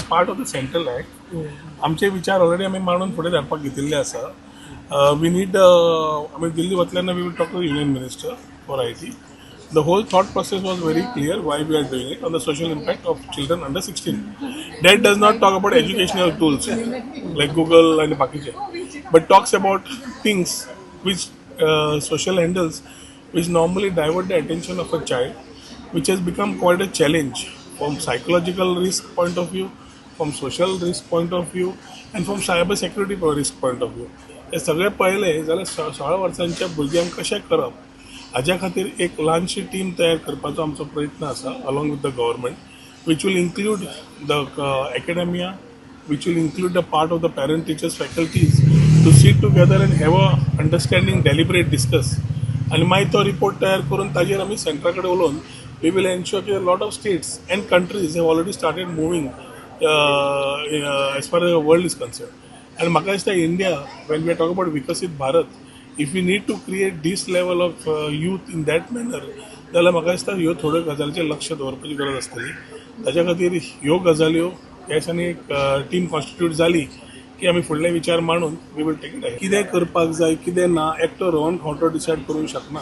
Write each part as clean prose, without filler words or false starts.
Part of the central act. आमचे विचार already आम्ही मांडून फुडें धाडपाक घेतिल्ले आसा. वी नीड आमी दिल्ली वतल्यान we will talk to union minister for IT. The whole thought process was very clear why we are doing it on the social impact of children under 16. That does not talk about educational tools like Google and Bakiche, but talks about things which social handles which normally divert the attention of a child, which has become quite a challenge from psychological risk point of view, from social risk point of view, and from cyber security risk point of view. हे सगळे पळयले जाल्यार 16 वर्सांच्या भुरग्यांक कशें करप हाज्या खातीर एक ल्हानशी टीम तयार करपाचो आमचो प्रयत्न आसा along with the government, which will include the academia, which will include the part of the parent teachers faculties to sit together and have a understanding deliberate discuss. आनी मागीर तो रिपोर्ट तयार करून ताजेर आमी सेंटरा कडेन उलोवन वी वील एन्श्योर की lot of states and countries have already started moving as far as the world is concern. आनी म्हाका दिसता India, when we are talk about विकसीत Bharat, if we need to create this level of youth in that manner, जाल्यार म्हाका दिसता ह्यो थोड्यो गजालीचेर लक्ष दवरपाची गरज आसतली. ताच्या खातीर ह्यो गजाल्यो ह्या दिसांनी एक टीम कॉन्स्टिट्यूट जाली की आमी फुडले विचार मांडून we will take it ahead. कितें करपाक जाय कितें ना एकटो रोहन खावटो डिसायड करूंक शकना.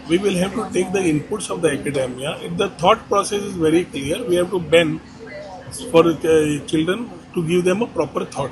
We will have to take the inputs of the academia. If the thought process is very clear, we have to bend for children to give them a proper thought.